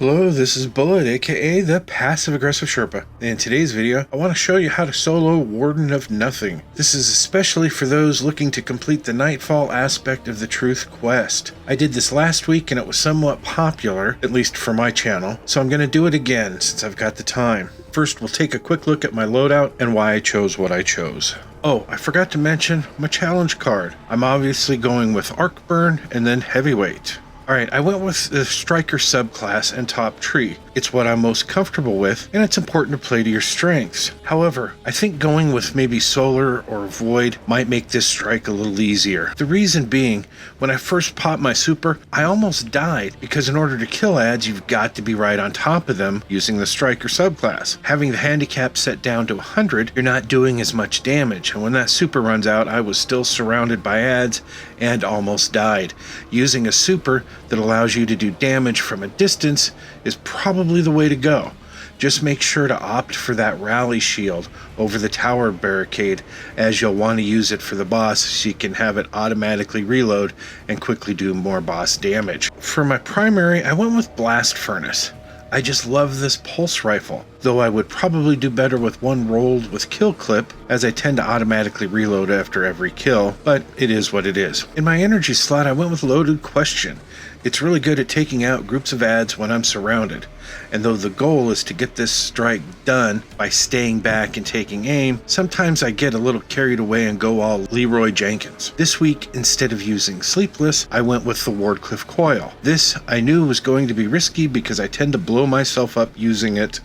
Hello, this is Bullet, aka the Passive Aggressive Sherpa. In today's video, I want to show you how to solo Warden of Nothing. This is especially for those looking to complete the Nightfall aspect of the Truth quest. I did this last week and it was somewhat popular, at least for my channel, so I'm going to do it again since I've got the time. First, we'll take a quick look at my loadout and why I chose what I chose. Oh, I forgot to mention my challenge card. I'm obviously going with Arc Burn and then Heavyweight. Alright, I went with the Striker subclass and Top Tree. It's what I'm most comfortable with, and it's important to play to your strengths. However, I think going with maybe Solar or Void might make this strike a little easier. The reason being, when I first popped my super, I almost died, because in order to kill ads, you've got to be right on top of them using the Striker subclass. Having the handicap set down to 100, you're not doing as much damage, and when that super runs out, I was still surrounded by ads and almost died. Using a super that allows you to do damage from a distance is probably the way to go. Just make sure to opt for that rally shield over the tower barricade, as you'll want to use it for the boss so you can have it automatically reload and quickly do more boss damage. For my primary, I went with Blast Furnace. I just love this pulse rifle, though I would probably do better with one rolled with kill clip, as I tend to automatically reload after every kill, but it is what it is. In my energy slot, I went with Loaded Question. It's really good at taking out groups of ads when I'm surrounded, and though the goal is to get this strike done by staying back and taking aim, sometimes I get a little carried away and go all Leroy Jenkins. This week, instead of using Sleepless, I went with the Wardcliff Coil. This I knew was going to be risky because I tend to blow myself up using it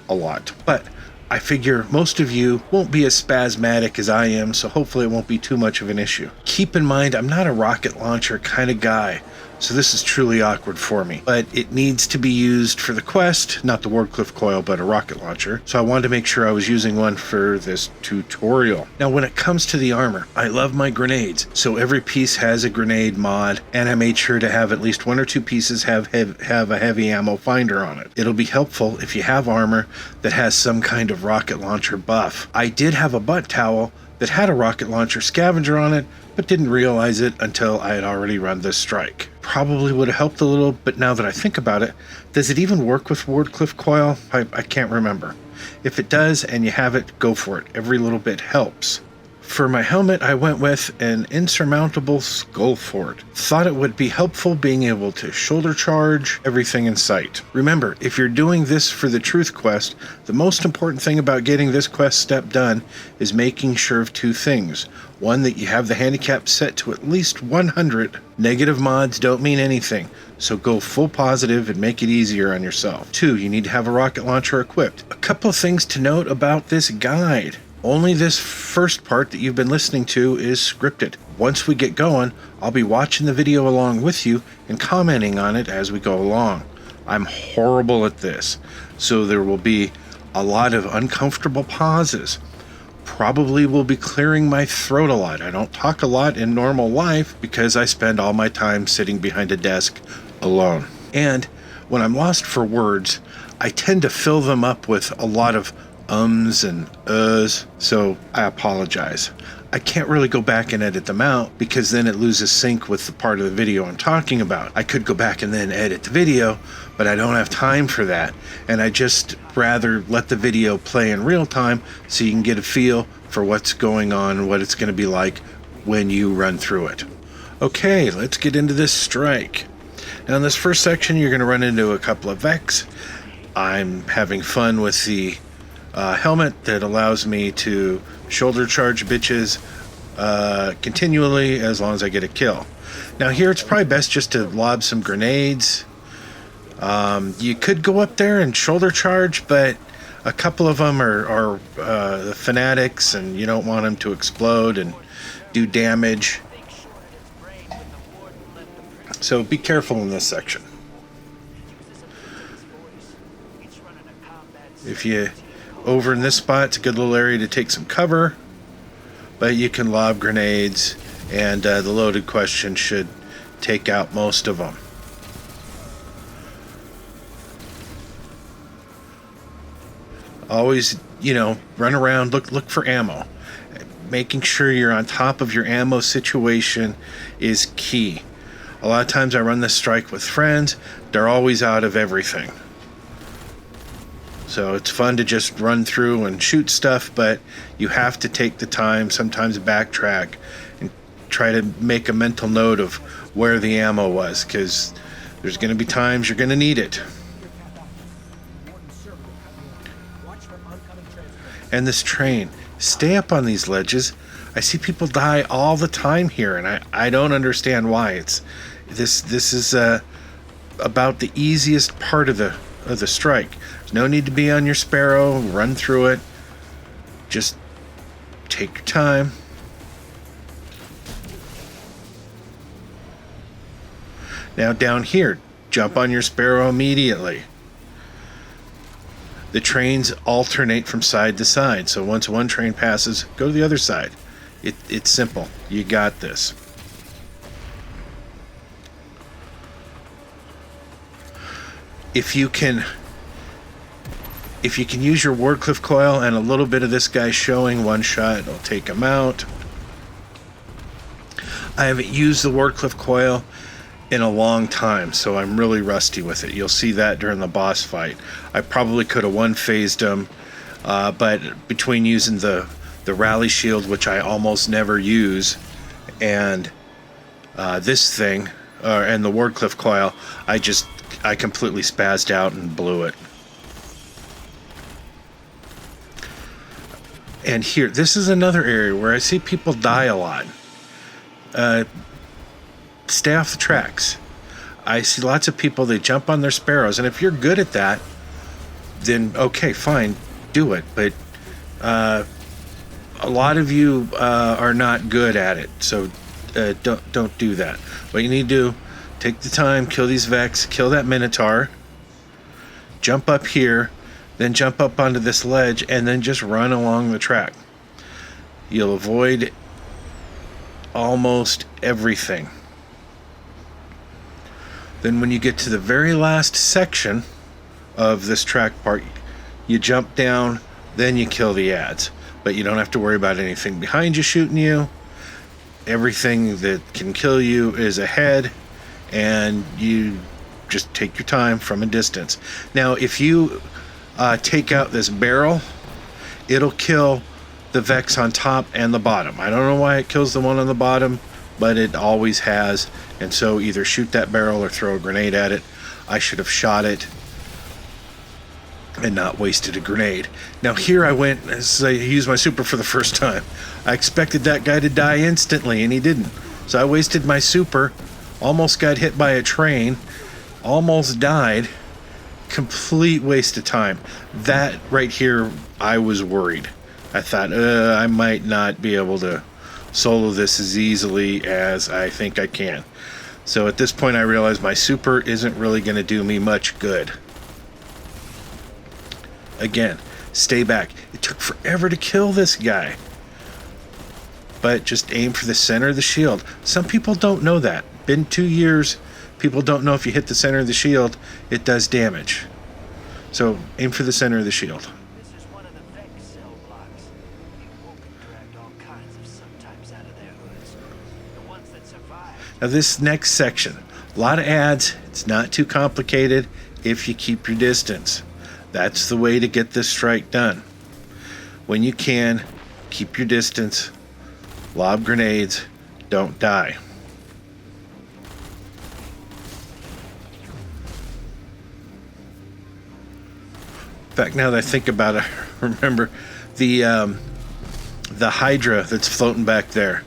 a lot, but I figure most of you won't be as spasmatic as I am, so hopefully it won't be too much of an issue. Keep in mind, I'm not a rocket launcher kind of guy, so this is truly awkward for me, but it needs to be used for the quest, not the Wardcliff Coil, but a rocket launcher, so I wanted to make sure I was using one for this tutorial. Now, when it comes to the armor, I love my grenades, so every piece has a grenade mod, and I made sure to have at least one or two pieces have a heavy ammo finder on it. It'll be helpful if you have armor that has some kind of rocket launcher buff. I did have a butt towel that had a rocket launcher scavenger on it, but didn't realize it until I had already run this strike. Probably would have helped a little, but now that I think about it, does it even work with Wardcliff Coil? I can't remember. If it does and you have it, go for it. Every little bit helps. For my helmet, I went with an insurmountable skull fort. Thought it would be helpful being able to shoulder charge everything in sight. Remember, if you're doing this for the Truth quest, the most important thing about getting this quest step done is making sure of two things. One, that you have the handicap set to at least 100. Negative mods don't mean anything, so go full positive and make it easier on yourself. 2, you need to have a rocket launcher equipped. A couple of things to note about this guide. Only this first part that you've been listening to is scripted. Once we get going, I'll be watching the video along with you and commenting on it as we go along. I'm horrible at this, so there will be a lot of uncomfortable pauses. Probably will be clearing my throat a lot. I don't talk a lot in normal life because I spend all my time sitting behind a desk alone. And when I'm lost for words, I tend to fill them up with a lot of ums and so I apologize. I can't really go back and edit them out because then it loses sync with the part of the video I'm talking about. I could go back and then edit the video, but I don't have time for that, and I just rather let the video play in real time so you can get a feel for what's going on, what it's going to be like when you run through it. Okay, let's get into this strike. Now in this first section you're going to run into a couple of Vex. I'm having fun with the helmet that allows me to shoulder charge bitches continually as long as I get a kill. Now here it's probably best just to lob some grenades. You could go up there and shoulder charge, but a couple of them are the fanatics and you don't want them to explode and do damage. So be careful in this section. If you over in this spot, it's a good little area to take some cover, but you can lob grenades, and the Loaded Question should take out most of them. Always, run around, look for ammo. Making sure you're on top of your ammo situation is key. A lot of times I run this strike with friends. They're always out of everything. So it's fun to just run through and shoot stuff, but you have to take the time, sometimes backtrack, and try to make a mental note of where the ammo was, because there's going to be times you're going to need it. And this train, stay up on these ledges. I see people die all the time here, and I don't understand why. This is about the easiest part of the strike. There's no need to be on your Sparrow, run through it. Just take your time. Now down here, jump on your Sparrow immediately. The trains alternate from side to side, so once one train passes, go to the other side. It's simple. You got this. If you can use your Wardcliff coil and a little bit of this guy showing, one shot will take him out. I haven't used the Wardcliff coil in a long time, so I'm really rusty with it. You'll see that during the boss fight. I probably could have one-phased him, but between using the rally shield, which I almost never use, and this thing, and the Wardcliff coil, I completely spazzed out and blew it. And here, this is another area where I see people die a lot. Stay off the tracks. I see lots of people, they jump on their Sparrows, and if you're good at that, then okay, fine, do it. But a lot of you are not good at it, so don't do that. What you need to do, take the time, kill these Vex, kill that Minotaur, jump up here, then jump up onto this ledge, and then just run along the track. You'll avoid almost everything. Then when you get to the very last section of this track part, you jump down, then you kill the ads. But you don't have to worry about anything behind you shooting you. Everything that can kill you is ahead, and you just take your time from a distance. Now, if you take out this barrel, it'll kill the Vex on top and the bottom. I don't know why it kills the one on the bottom, but it always has. And so either shoot that barrel or throw a grenade at it. I should have shot it and not wasted a grenade. Now here I went, as I used my super for the first time. I expected that guy to die instantly, and he didn't. So I wasted my super, almost got hit by a train, almost died. Complete waste of time. That right here, I was worried. I thought, I might not be able to solo this as easily as I think I can. So at this point I realized my super isn't really going to do me much good. Again, stay back. It took forever to kill this guy. But just aim for the center of the shield. Some people don't know that. Been 2 years, people don't know if you hit the center of the shield, it does damage. So aim for the center of the shield. This is one of the Vex cell blocks. The Woken dragged all kinds of subtypes out of their hoods. The ones that survived. Now this next section, a lot of ads. It's not too complicated if you keep your distance. That's the way to get this strike done. When you can, keep your distance, lob grenades, don't die. In fact, now that I think about it, I remember the Hydra that's floating back there.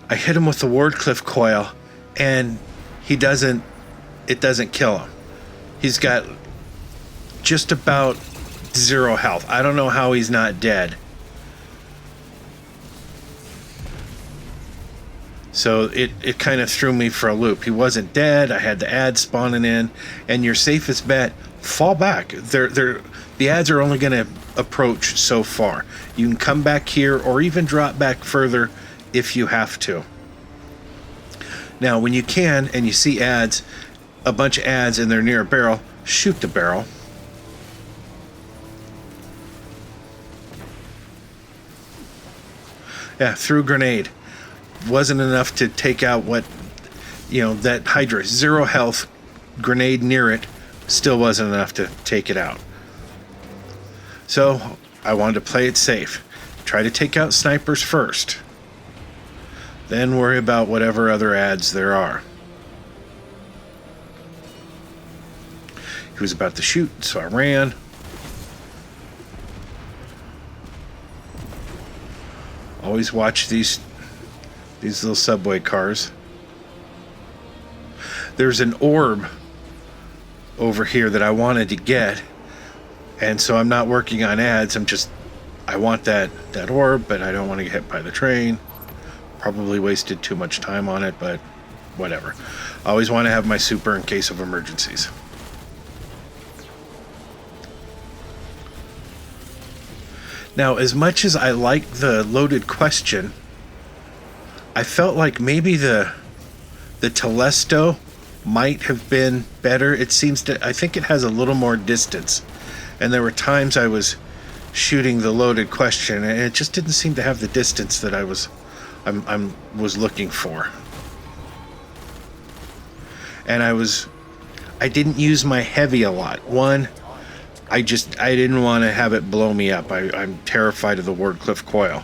I hit him with the Wardcliff coil, and it doesn't kill him. He's got just about 0 health. I don't know how he's not dead. So it kind of threw me for a loop. He wasn't dead. I had the ads spawning in, and your safest bet, fall back. The ads are only going to approach so far. You can come back here or even drop back further if you have to. Now, when you can and you see ads, a bunch of ads and they're near a barrel, shoot the barrel. Yeah, threw a grenade. Wasn't enough to take out that Hydra. 0 health, grenade near it, still wasn't enough to take it out. So I wanted to play it safe. Try to take out snipers first. Then worry about whatever other ads there are. He was about to shoot, so I ran. Always watch these little subway cars. There's an orb over here that I wanted to get, and so I'm not working on ads. I want that orb, but I don't want to get hit by the train. Probably wasted too much time on it, but whatever. I always want to have my super in case of emergencies. Now, as much as I like the loaded question, I felt like maybe the Telesto might have been better. It seems to, I think it has a little more distance. And there were times I was shooting the loaded question and it just didn't seem to have the distance that I was looking for. And I didn't use my heavy a lot. One, I didn't want to have it blow me up. I'm terrified of the Wardcliff coil.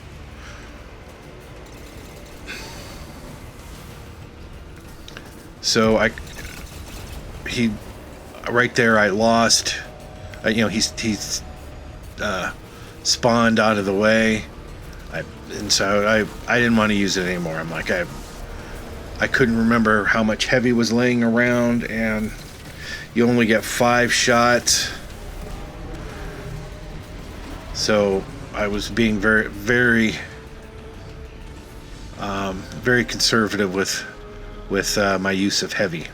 So right there I lost. He's spawned out of the way. And so I didn't want to use it anymore. I'm like, I couldn't remember how much heavy was laying around, and you only get 5 shots. So I was being very, very, very conservative with my use of heavy.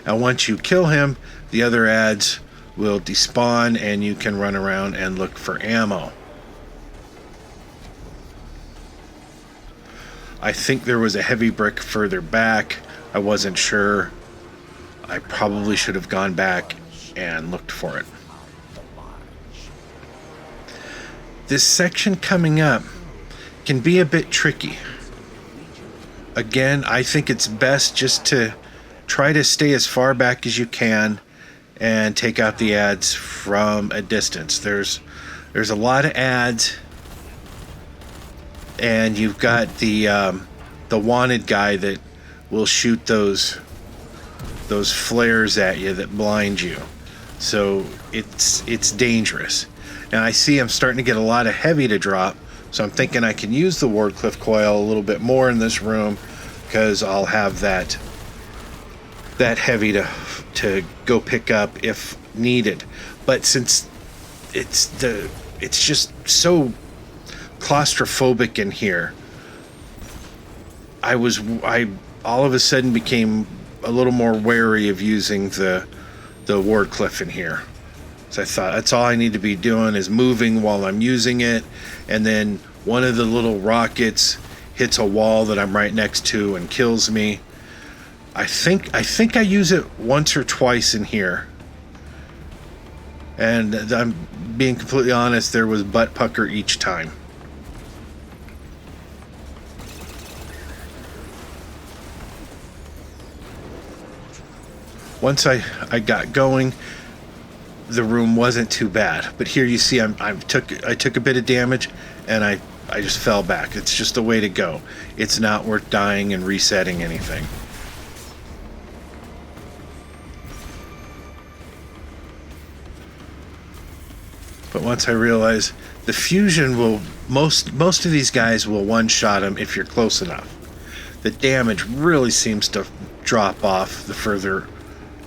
Now, once you kill him, the other ads will despawn, and you can run around and look for ammo. I think there was a heavy brick further back. I wasn't sure. I probably should have gone back and looked for it. This section coming up can be a bit tricky. Again, I think it's best just to try to stay as far back as you can and take out the ads from a distance. There's a lot of ads, and you've got the wanted guy that will shoot those flares at you that blind you. So it's dangerous. And I see I'm starting to get a lot of heavy to drop, so I'm thinking I can use the Wardcliff coil a little bit more in this room, because I'll have that heavy to go pick up if needed. But since it's just so claustrophobic in here, I all of a sudden became a little more wary of using the Wardcliff in here. So I thought that's all I need to be doing is moving while I'm using it, and then one of the little rockets hits a wall that I'm right next to and kills me. I think I use it once or twice in here, and I'm being completely honest, there was butt pucker each time. Once I got going, the room wasn't too bad, but here you see I took a bit of damage, and I just fell back. It's just the way to go. It's not worth dying and resetting anything. But once I realized the fusion will most of these guys will one-shot them if you're close enough. The damage really seems to drop off the further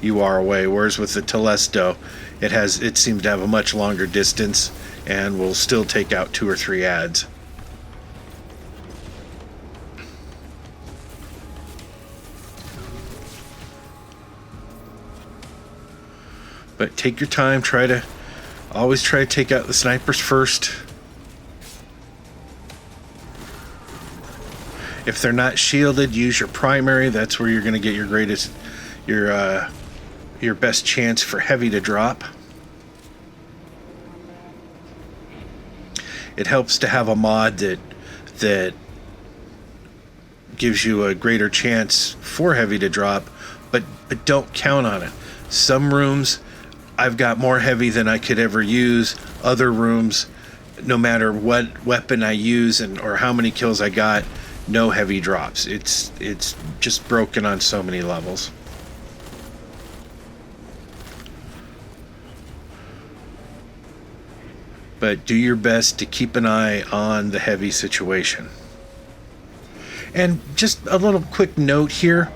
you are away, whereas with the Telesto, it seems to have a much longer distance and will still take out 2 or 3 ads. But take your time, always try to take out the snipers first. If they're not shielded, use your primary. That's where you're going to get your best chance for heavy to drop. It helps to have a mod that gives you a greater chance for heavy to drop, but don't count on it. Some rooms, I've got more heavy than I could ever use. Other rooms, no matter what weapon I use or how many kills I got, no heavy drops. It's just broken on so many levels. But do your best to keep an eye on the heavy situation. And just a little quick note here.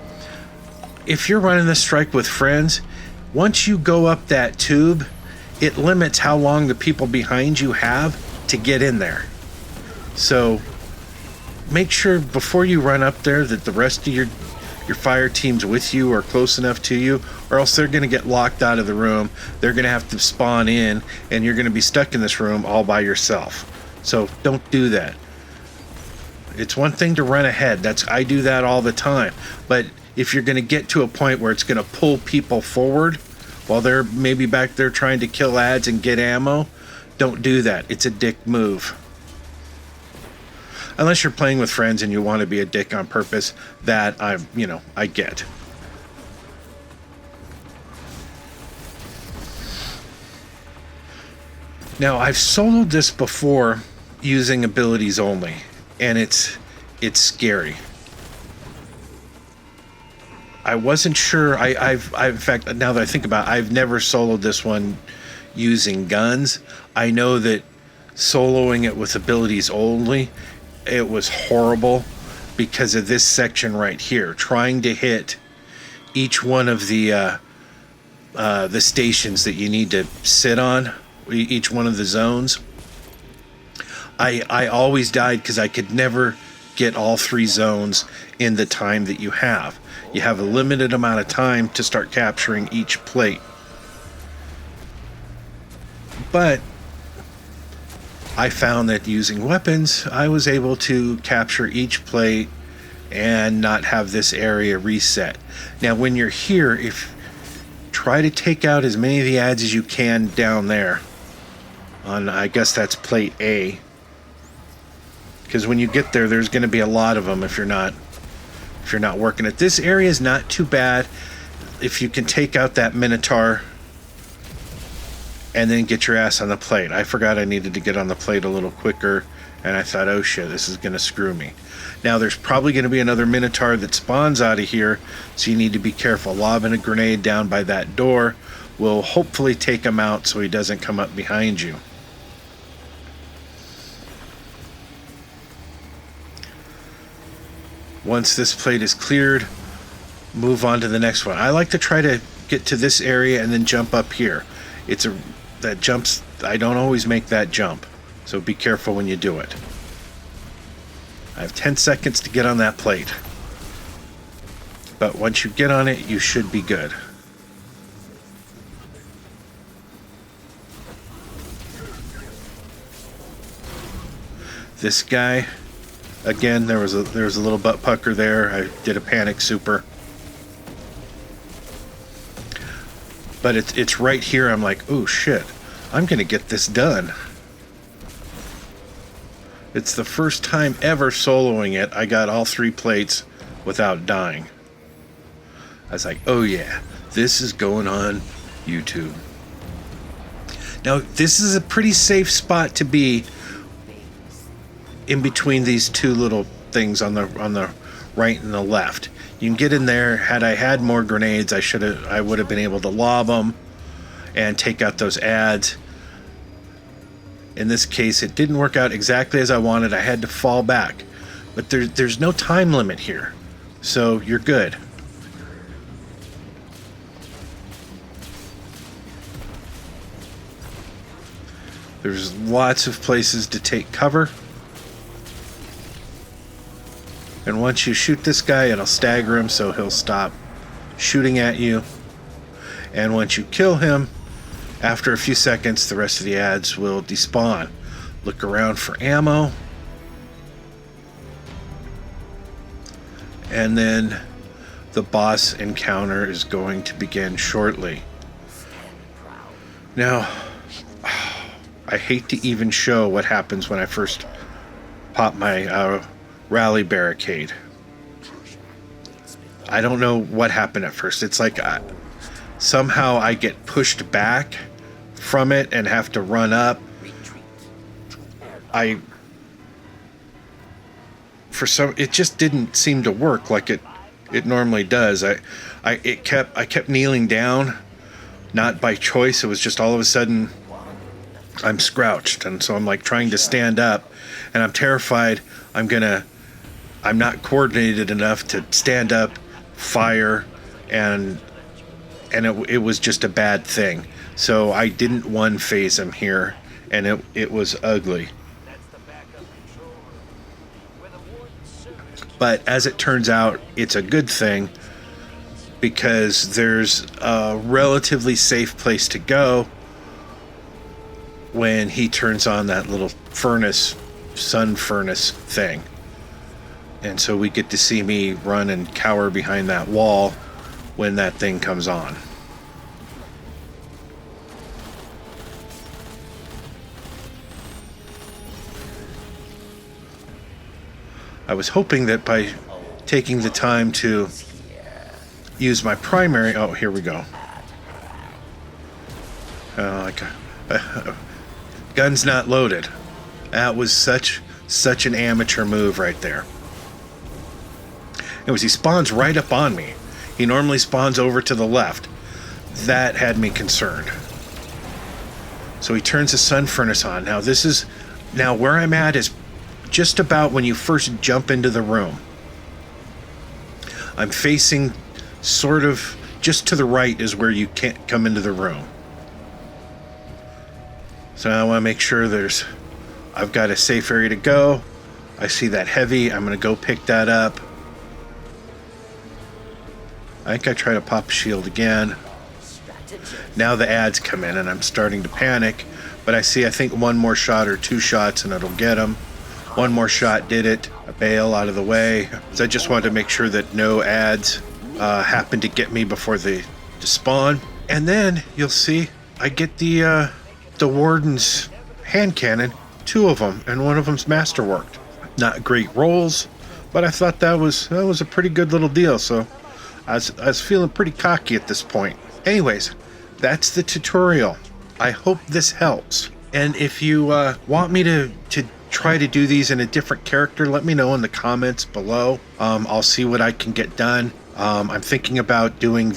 If you're running the strike with friends, once you go up that tube, it limits how long the people behind you have to get in there. So make sure before you run up there that the rest of your fire team's with you or close enough to you, or else they're going to get locked out of the room. They're going to have to spawn in, and you're going to be stuck in this room all by yourself. So don't do that. It's one thing to run ahead. I do that all the time. But if you're going to get to a point where it's going to pull people forward while they're maybe back there trying to kill ads and get ammo, don't do that. It's a dick move. Unless you're playing with friends and you want to be a dick on purpose, that I get. Now, I've soloed this before using abilities only, and it's scary. I wasn't sure. I've in fact, now that I think about it, I've never soloed this one using guns. I know that soloing it with abilities only, it was horrible because of this section right here, trying to hit each one of the stations that you need to sit on, each one of the zones. I always died because I could never get all 3 zones in the time that you have. You have a limited amount of time to start capturing each plate. But I found that using weapons, I was able to capture each plate and not have this area reset. Now, when you're here, try to take out as many of the ads as you can down there on, I guess that's plate A, because when you get there, there's going to be a lot of them if you're not working it. This area is not too bad if you can take out that Minotaur and then get your ass on the plate. I forgot I needed to get on the plate a little quicker, and I thought, oh shit, this is going to screw me. Now, there's probably going to be another Minotaur that spawns out of here, so you need to be careful. Lobbing a grenade down by that door will hopefully take him out so he doesn't come up behind you. Once this plate is cleared, move on to the next one. I like to try to get to this area and then jump up here. That jumps, I don't always make that jump, so be careful when you do it. I have 10 seconds to get on that plate, but once you get on it, you should be good. This guy, again, there was a little butt pucker there. I did a panic super. But it's right here. I'm like, oh shit, I'm gonna get this done. It's the first time ever soloing it. I got all 3 plates without dying. I was like, oh yeah, this is going on YouTube. Now, this is a pretty safe spot to be in between these 2 little things on the right and the left. You can get in there. Had I had more grenades, I would have been able to lob them and take out those ads. In this case, it didn't work out exactly as I wanted. I had to fall back, but there's no time limit here, so you're good. There's lots of places to take cover. And once you shoot this guy, it'll stagger him, so he'll stop shooting at you. And once you kill him, after a few seconds, the rest of the ads will despawn. Look around for ammo. And then the boss encounter is going to begin shortly. Now, I hate to even show what happens when I first pop my rally barricade. I don't know what happened at first. It's like somehow I get pushed back from it and have to run up. It just didn't seem to work like it normally does. I kept kneeling down, not by choice. It was just all of a sudden I'm scrouched, and so I'm like trying to stand up, and I'm terrified I'm not coordinated enough to stand up, fire, and it was just a bad thing. So I didn't one phase him here, and it was ugly. But as it turns out, it's a good thing, because there's a relatively safe place to go when he turns on that little sun furnace thing. And so we get to see me run and cower behind that wall when that thing comes on. I was hoping that by taking the time to use my primary... Oh, here we go. Gun's not loaded. That was such an amateur move right there. He spawns right up on me. He normally spawns over to the left. That had me concerned. So he turns the sun furnace on. Now where I'm at is just about when you first jump into the room. I'm facing sort of just to the right is where you can't come into the room. So I want to make sure I've got a safe area to go. I see that heavy. I'm going to go pick that up. I think I try to pop a shield again. Now the ads come in and I'm starting to panic. But I think one more shot or two shots and it'll get him. One more shot did it. I bail out of the way. So I just wanted to make sure that no ads happen to get me before they spawn. And then you'll see I get the Warden's hand cannon, 2 of them, and one of them's masterworked. Not great rolls, but I thought that was a pretty good little deal. So I was feeling pretty cocky at this point. Anyways, that's the tutorial. I hope this helps. And if you want me to try to do these in a different character, let me know in the comments below. I'll see what I can get done. I'm thinking about doing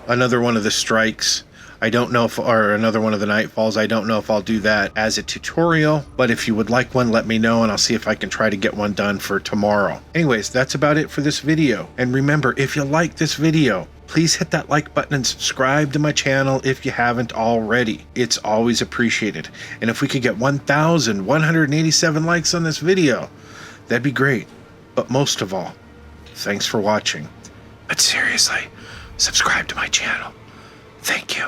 another one of the strikes. I don't know or another one of the Nightfalls. I don't know if I'll do that as a tutorial, but if you would like one, let me know and I'll see if I can try to get one done for tomorrow. Anyways, that's about it for this video. And remember, if you like this video, please hit that like button and subscribe to my channel if you haven't already. It's always appreciated. And if we could get 1,187 likes on this video, that'd be great. But most of all, thanks for watching. But seriously, subscribe to my channel. Thank you.